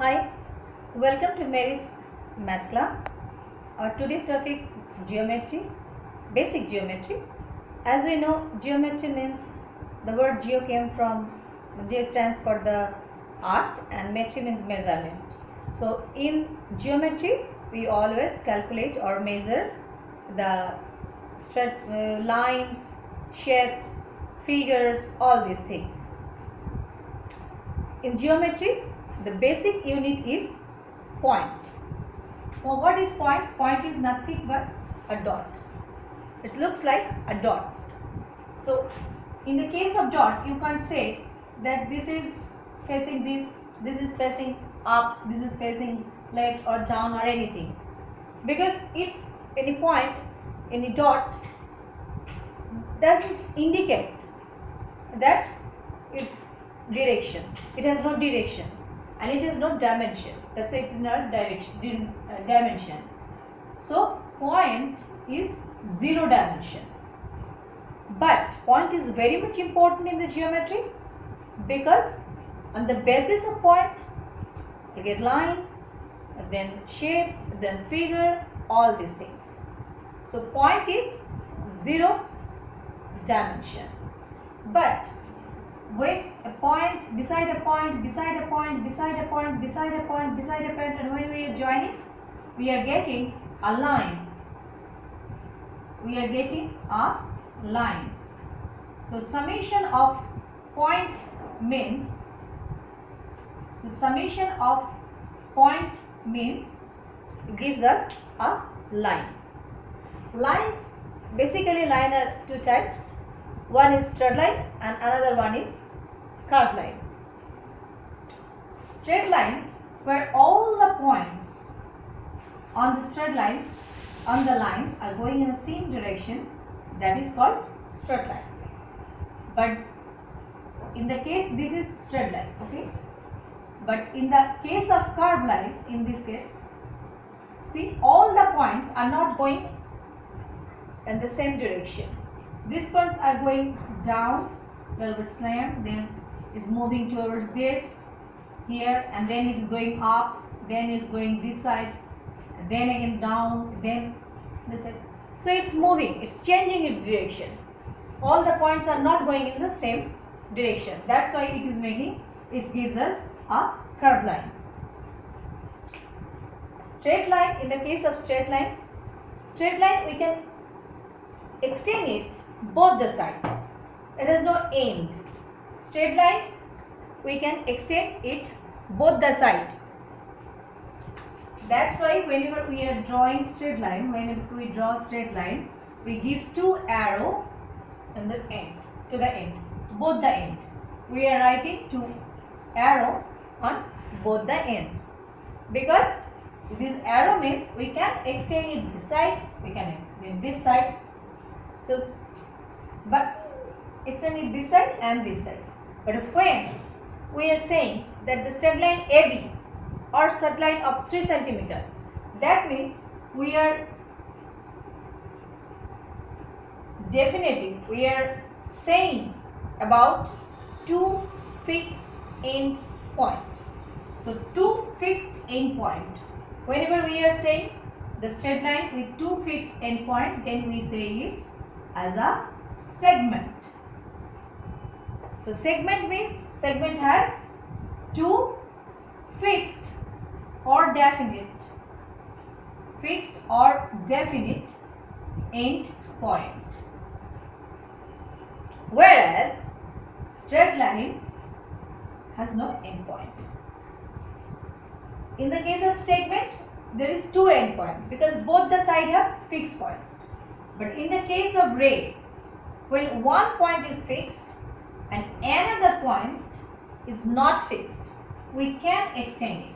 Hi, welcome to Mary's Math Club. Our today's topic geometry, basic geometry. As we know, geometry means the word geo came from G stands for the art and metry means measurement. So in geometry, we always calculate or measure the lines, shapes, figures, all these things. In geometry, the basic unit is point. Well, what is point? Point is nothing but a dot. It looks like a dot. So in the case of dot, you can't say that this is facing this is facing up, this is facing left or down or anything, because it's any point, any dot doesn't indicate that its direction. It has no direction and it has no dimension. That's why it is not dimension. So point is zero dimension. But point is very much important in the geometry, because on the basis of point you get line, then shape, then figure, all these things. So point is zero dimension. But when a point beside a point, beside a point, beside a point, beside a point, beside a point, and when we are joining, we are getting a line. We are getting a line. So summation of point means, it gives us a line. Line, basically line are two types. One is straight line and another one is curved line. Straight lines, where all the points on the straight lines, on the lines are going in the same direction, that is called straight line. But in the case, this is straight line, okay? But in the case of curved line, in this case, see, all the points are not going in the same direction. These points are going down, a little bit slant, then it's moving towards this, here, and then it is going up, then it's going this side, then again down, then this side. So it's moving, it's changing its direction. All the points are not going in the same direction. That's why it gives us a curved line. Straight line, in the case of straight line we can extend it both the side. It has no end. Straight line, we can extend it both the side. That's why whenever we are drawing straight line, we draw straight line, we give two arrows in the end, to the end, both the end. We are writing two arrow on both the end, because this arrow means we can extend it this side, we can extend this side. So, but extend it this side and this side. But when we are saying that the straight line AB or straight line of 3 cm, that means we are we are saying about two fixed end point. So two fixed end point. Whenever we are saying the straight line with two fixed end point, then we say it as a segment. So segment means segment has two fixed or definite end point. Whereas straight line has no end point. In the case of segment, there is two end point, because both the sides have fixed point. But in the case of ray, when one point is fixed and another point is not fixed, we can extend it.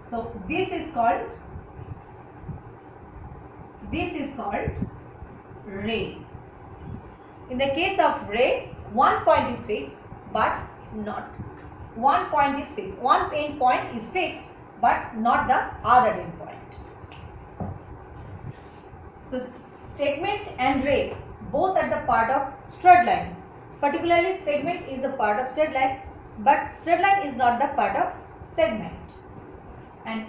So this is called ray. In the case of ray, one point is fixed, but not one point is fixed. One end point is fixed, but not the other end point. So segment and ray both are the part of straight line. Particularly segment is the part of straight line, but straight line is not the part of segment. And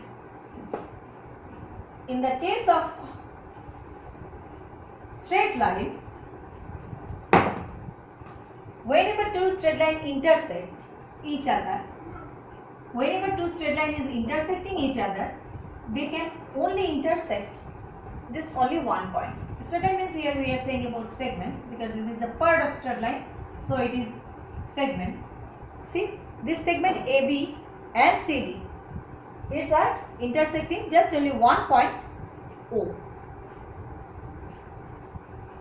in the case of straight line, whenever two straight lines intersect each other, whenever two straight lines is intersecting each other, they can only intersect just only one point. Straight line means here we are saying about segment because it is a part of straight line, so it is segment. See, this segment AB and CD is are intersecting just only one point O.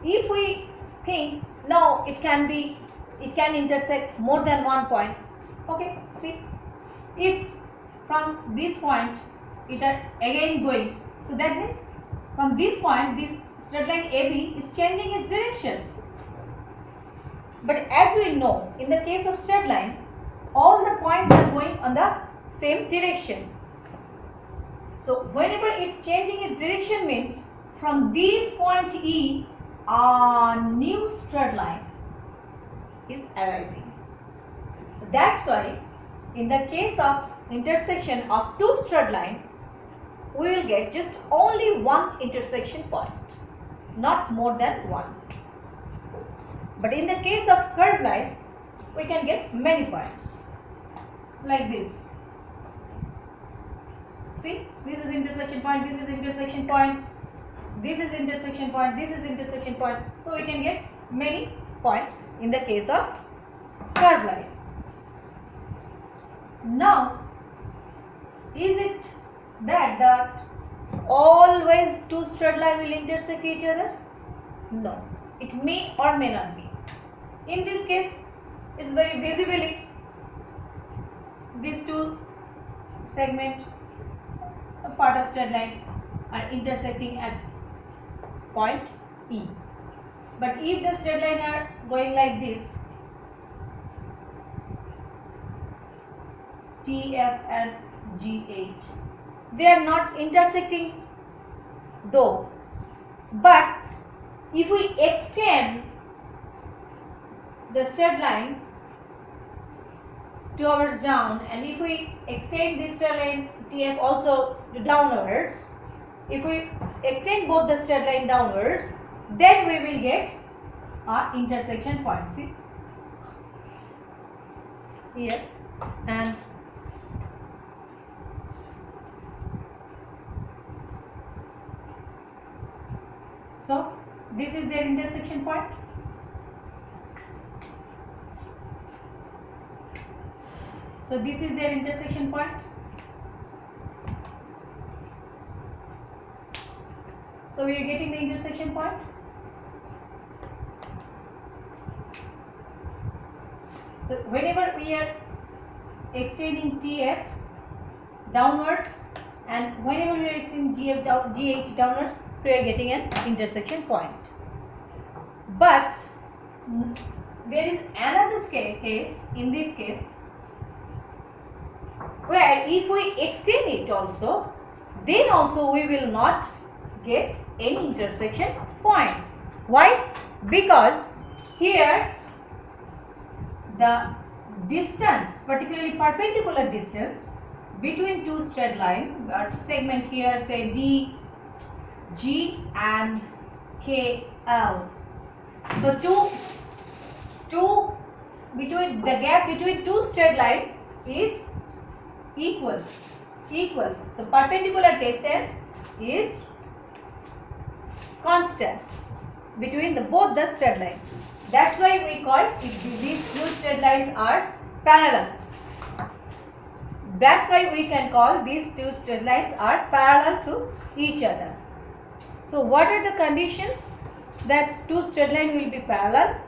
If we think no, it can intersect more than one point. Okay, see, if from this point it are again going, so that means from this point this straight line AB is changing its direction. But as we know, in the case of straight line, all the points are going on the same direction. So whenever it's changing its direction means from this point E, a new straight line is arising. That's why in the case of intersection of two straight lines, we will get just only one intersection point, not more than one. But in the case of curved line, we can get many points like this. See, this is intersection point, this is intersection point, this is intersection point, this is intersection point. So we can get many points in the case of curved line. Now, is it that always two straight lines will intersect each other? No, it may or may not be. In this case, it's very visibly these two segments, a part of straight line, are intersecting at point E. But if the straight line are going like this, TF and GH, they are not intersecting though. But if we extend the straight line towards down, and if we extend this straight line TF also downwards, if we extend both the straight line downwards, then we will get our intersection point. See here, and so this is their intersection point. So this is their intersection point. So we are getting the intersection point. So whenever we are extending TF downwards and whenever we are extending GH downwards, so we are getting an intersection point. But there is another case, in this case, where if we extend it also, then also we will not get any intersection point. Why? Because here the distance, particularly perpendicular distance between two straight lines, segment here say D, G and KL. So between the gap between two straight lines is equal. So perpendicular distance is constant between both the straight lines. That's why we call these two straight lines are parallel. That's why we can call these two straight lines are parallel to each other. So what are the conditions that two straight lines will be parallel?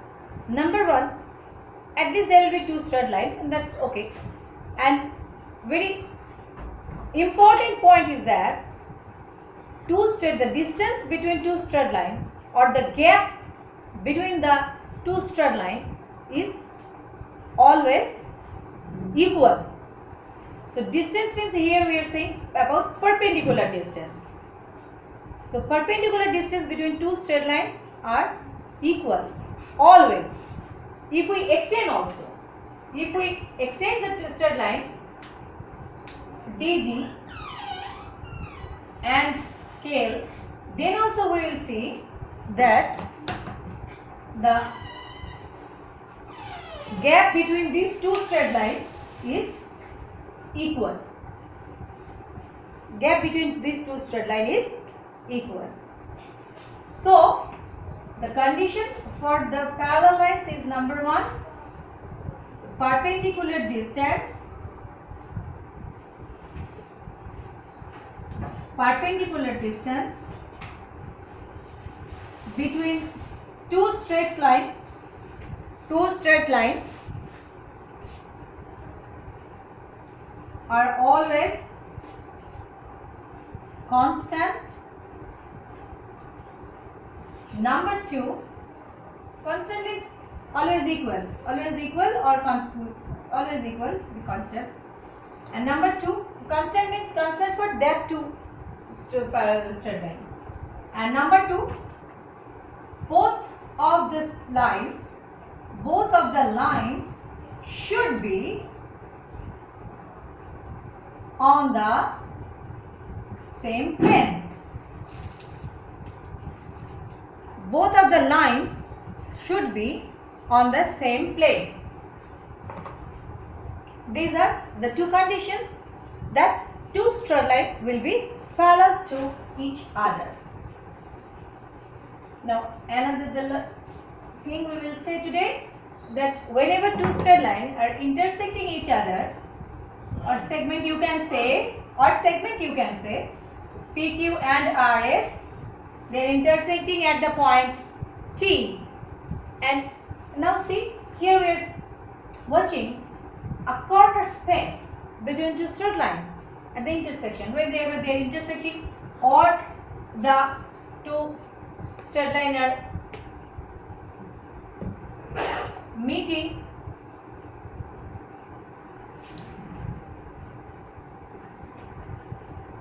Number one, at least there will be two straight lines, and that's okay. And very important point is that the distance between two straight lines or the gap between the two straight lines is always equal. So distance means here we are saying about perpendicular distance. So perpendicular distance between two straight lines are equal always. If we extend also, if we extend the straight line DG and scale, then also we will see that the gap between these two straight lines is equal. Gap between these two straight lines is equal. So the condition for the parallel lines is number 1, perpendicular distance between two straight lines are always constant. Number 2, constant means always equal or constant, always equal, constant. And number 2, constant means constant for that two parallel straight line. And number 2, both of the lines should be on the same plane. Both of the lines should be on the same plane. These are the two conditions that two straight lines will be parallel to each other. Now another thing we will say today, that whenever two straight lines are intersecting each other, or segment you can say, PQ and RS, they are intersecting at the point T. And now see, here we are watching a corner space between two straight lines at the intersection. Whenever they are intersecting or the two straight lines are meeting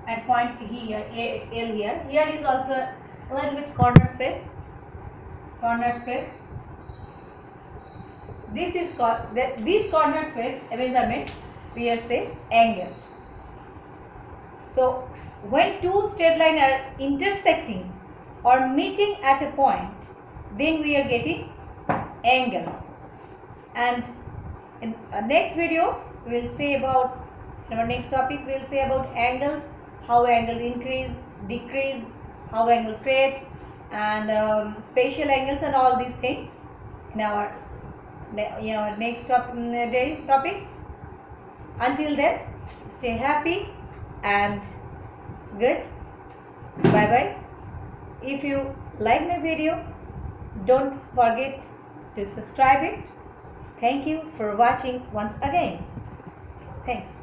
at point here, L here. Here is also a little bit corner space. This is called, this corner space measurement we are say angle. So when two straight lines are intersecting or meeting at a point, then we are getting angle. And in our next video we will say about, in our next topics we will say about angles, how angles increase, decrease, how angles create, and spatial angles and all these things in our next day topics. Until then, stay happy and good. Bye bye. If you like my video, don't forget to subscribe it. Thank you for watching once again. Thanks.